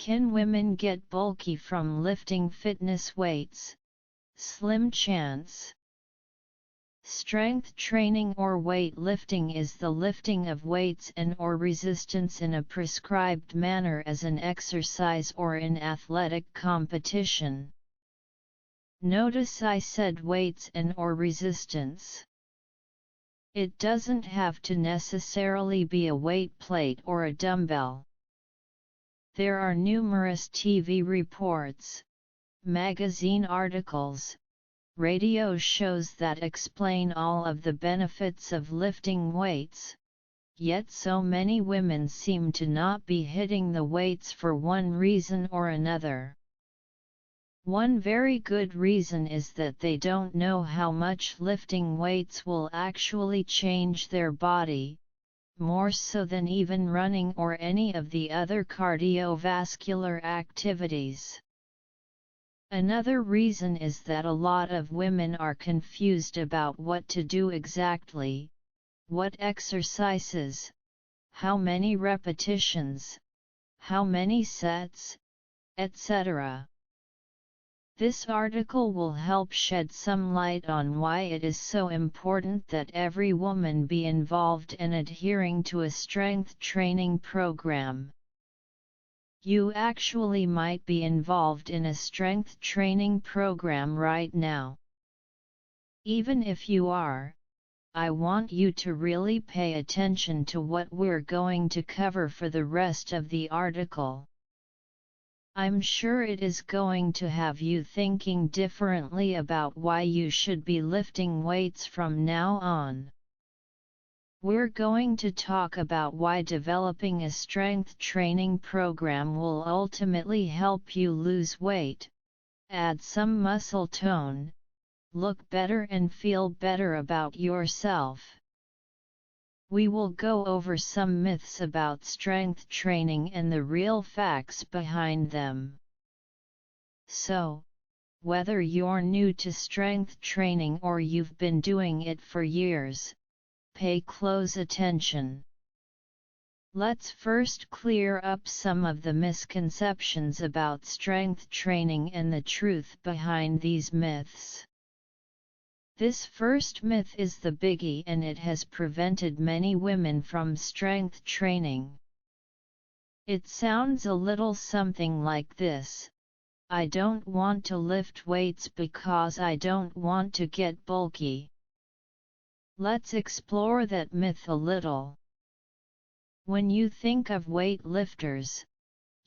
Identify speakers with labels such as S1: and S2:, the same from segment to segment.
S1: Can women get bulky from lifting fitness weights? Slim chance. Strength training or weight lifting is the lifting of weights and/or resistance in a prescribed manner as an exercise or in athletic competition. Notice I said weights and/or resistance. It doesn't have to necessarily be a weight plate or a dumbbell. There are numerous TV reports, magazine articles, radio shows that explain all of the benefits of lifting weights, yet so many women seem to not be hitting the weights for one reason or another. One very good reason is that they don't know how much lifting weights will actually change their body, more so than even running or any of the other cardiovascular activities. Another reason is that a lot of women are confused about what to do exactly, what exercises, how many repetitions, how many sets, etc. This article will help shed some light on why it is so important that every woman be involved in adhering to a strength training program. You actually might be involved in a strength training program right now. Even if you are, I want you to really pay attention to what we're going to cover for the rest of the article. I'm sure it is going to have you thinking differently about why you should be lifting weights from now on. We're going to talk about why developing a strength training program will ultimately help you lose weight, add some muscle tone, look better and feel better about yourself. We will go over some myths about strength training and the real facts behind them. So, whether you're new to strength training or you've been doing it for years, pay close attention. Let's first clear up some of the misconceptions about strength training and the truth behind these myths. This first myth is the biggie and it has prevented many women from strength training. It sounds a little something like this: I don't want to lift weights because I don't want to get bulky. Let's explore that myth a little. When you think of weightlifters,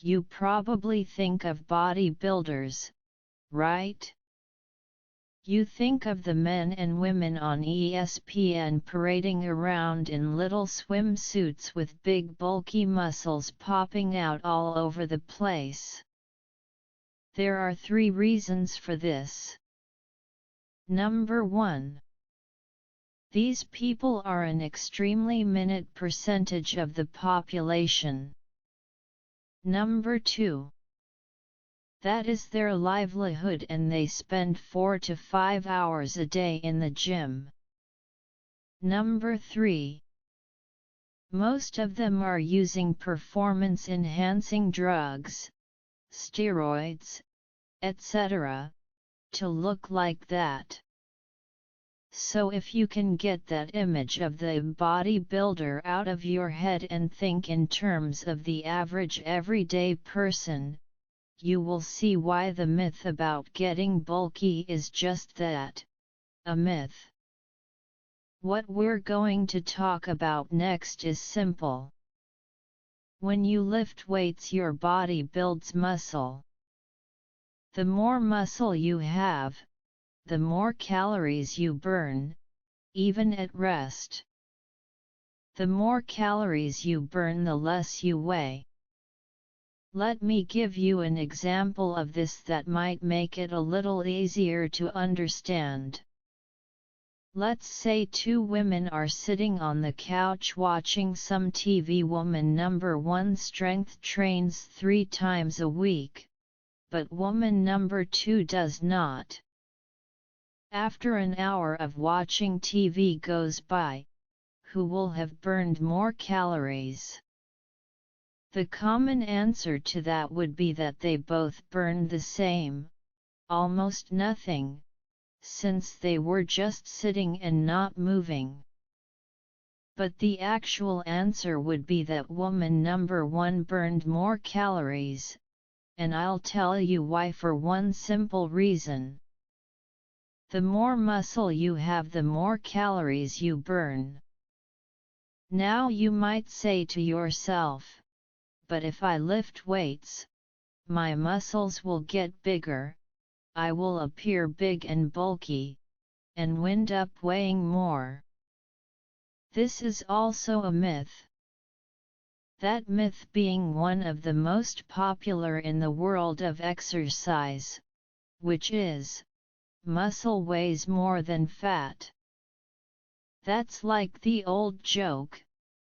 S1: you probably think of bodybuilders, right? You think of the men and women on ESPN parading around in little swimsuits with big bulky muscles popping out all over the place. There are 3 reasons for this. Number 1. These people are an extremely minute percentage of the population. Number 2. That is their livelihood and they spend 4 to 5 hours a day in the gym. Number 3. Most of them are using performance-enhancing drugs, steroids, etc., to look like that. So if you can get that image of the bodybuilder out of your head and think in terms of the average everyday person, you will see why the myth about getting bulky is just that, a myth. What we're going to talk about next is simple. When you lift weights, your body builds muscle. The more muscle you have, the more calories you burn, even at rest. The more calories you burn, the less you weigh. Let me give you an example of this that might make it a little easier to understand. Let's say 2 women are sitting on the couch watching some TV. Woman number 1 strength trains 3 times a week, but woman number 2 does not. After an hour of watching TV goes by, who will have burned more calories? The common answer to that would be that they both burned the same, almost nothing, since they were just sitting and not moving. But the actual answer would be that woman number 1 burned more calories, and I'll tell you why for one simple reason. The more muscle you have, the more calories you burn. Now you might say to yourself, but if I lift weights, my muscles will get bigger, I will appear big and bulky, and wind up weighing more. This is also a myth. That myth being one of the most popular in the world of exercise, which is, muscle weighs more than fat. That's like the old joke,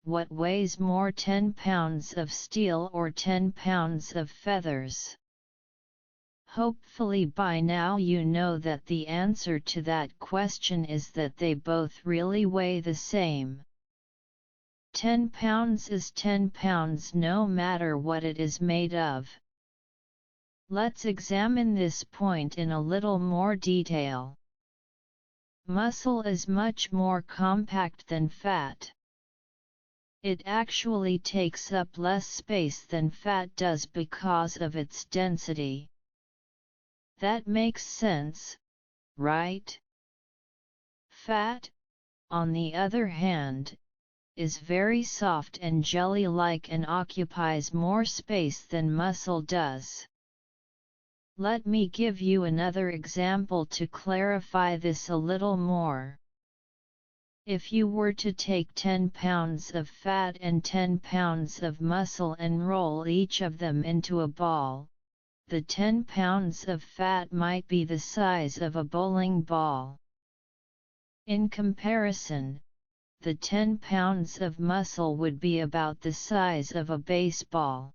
S1: what weighs more, 10 pounds of steel or 10 pounds of feathers? Hopefully by now you know that the answer to that question is that they both really weigh the same. 10 pounds is 10 pounds no matter what it is made of. Let's examine this point in a little more detail. Muscle is much more compact than fat. It actually takes up less space than fat does because of its density. That makes sense, right? Fat, on the other hand, is very soft and jelly-like and occupies more space than muscle does. Let me give you another example to clarify this a little more. If you were to take 10 pounds of fat and 10 pounds of muscle and roll each of them into a ball, the 10 pounds of fat might be the size of a bowling ball. In comparison, the 10 pounds of muscle would be about the size of a baseball.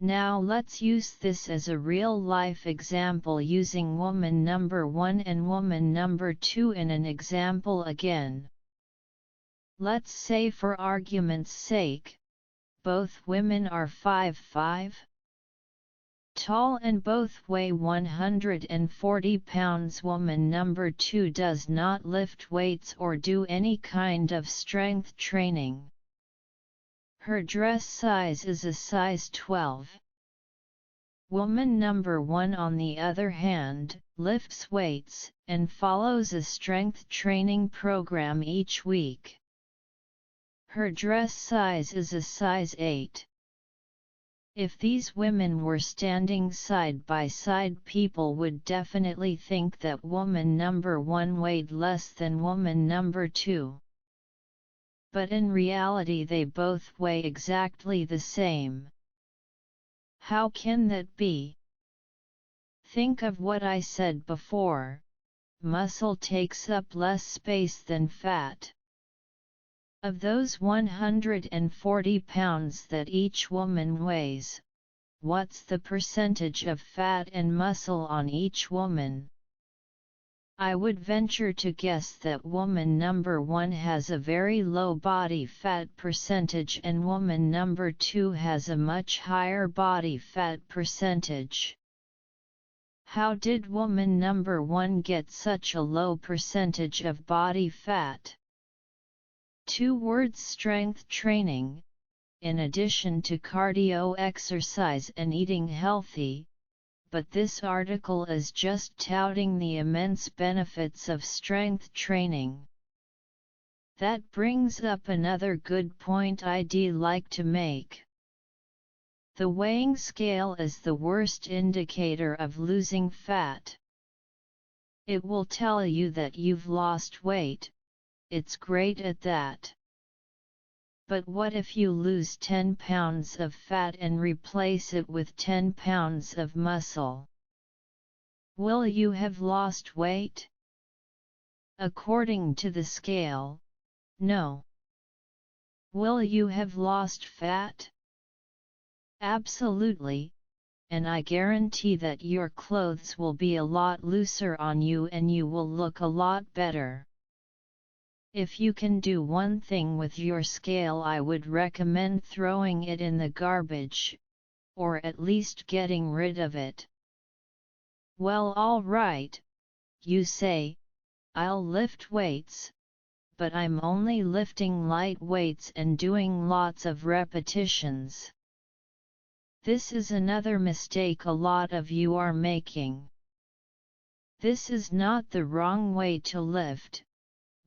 S1: Now let's use this as a real-life example using woman number 1 and woman number 2 in an example again. Let's say for argument's sake, both women are 5'5" tall and both weigh 140 pounds. Woman number 2 does not lift weights or do any kind of strength training. Her dress size is a size 12. Woman number 1 on the other hand, lifts weights, and follows a strength training program each week. Her dress size is a size 8. If these women were standing side by side, people would definitely think that woman number 1 weighed less than woman number 2. But in reality they both weigh exactly the same. How can that be? Think of what I said before, muscle takes up less space than fat. Of those 140 pounds that each woman weighs, what's the percentage of fat and muscle on each woman? I would venture to guess that woman number 1 has a very low body fat percentage and woman number 2 has a much higher body fat percentage. How did woman number 1 get such a low percentage of body fat? 2 words: strength training, in addition to cardio exercise and eating healthy. But this article is just touting the immense benefits of strength training. That brings up another good point I'd like to make. The weighing scale is the worst indicator of losing fat. It will tell you that you've lost weight, it's great at that. But what if you lose 10 pounds of fat and replace it with 10 pounds of muscle? Will you have lost weight? According to the scale, no. Will you have lost fat? Absolutely, and I guarantee that your clothes will be a lot looser on you and you will look a lot better. If you can do one thing with your scale, I would recommend throwing it in the garbage, or at least getting rid of it. Well, all right, you say, I'll lift weights, but I'm only lifting light weights and doing lots of repetitions. This is another mistake a lot of you are making. This is not the wrong way to lift,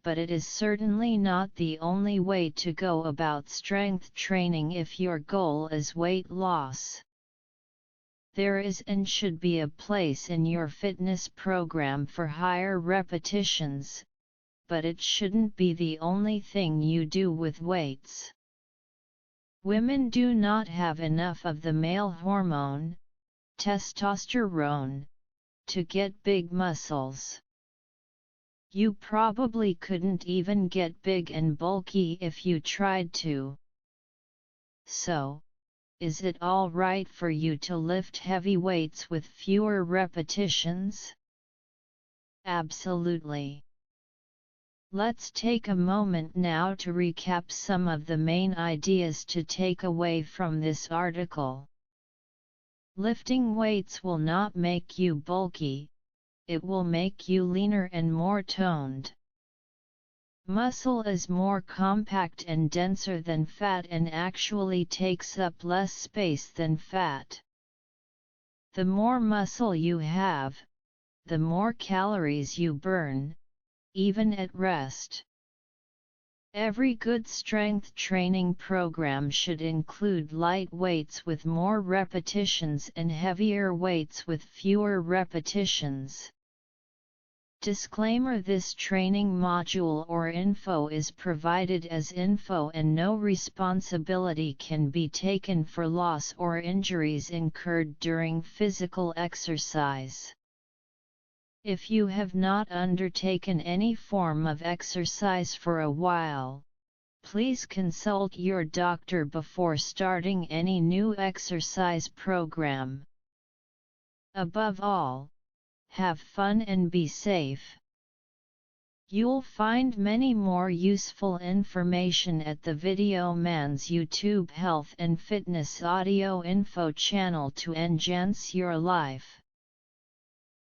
S1: but it is certainly not the only way to go about strength training if your goal is weight loss. There is and should be a place in your fitness program for higher repetitions, but it shouldn't be the only thing you do with weights. Women do not have enough of the male hormone, testosterone, to get big muscles. You probably couldn't even get big and bulky if you tried to. So, is it all right for you to lift heavy weights with fewer repetitions? Absolutely. Let's take a moment now to recap some of the main ideas to take away from this article. Lifting weights will not make you bulky, it will make you leaner and more toned. Muscle is more compact and denser than fat and actually takes up less space than fat. The more muscle you have, the more calories you burn, even at rest. Every good strength training program should include light weights with more repetitions and heavier weights with fewer repetitions. Disclaimer: this training module or info is provided as info and no responsibility can be taken for loss or injuries incurred during physical exercise. If you have not undertaken any form of exercise for a while, please consult your doctor before starting any new exercise program. Above all, have fun and be safe. You'll find many more useful information at the Video Man's YouTube Health and Fitness audio info channel to enhance your life.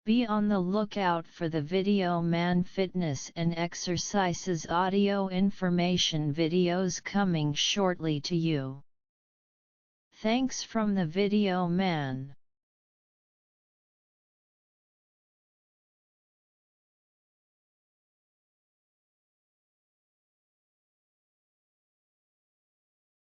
S1: Be on the lookout for the Video Man Fitness and Exercises audio information videos coming shortly to you. Thanks from the Video Man.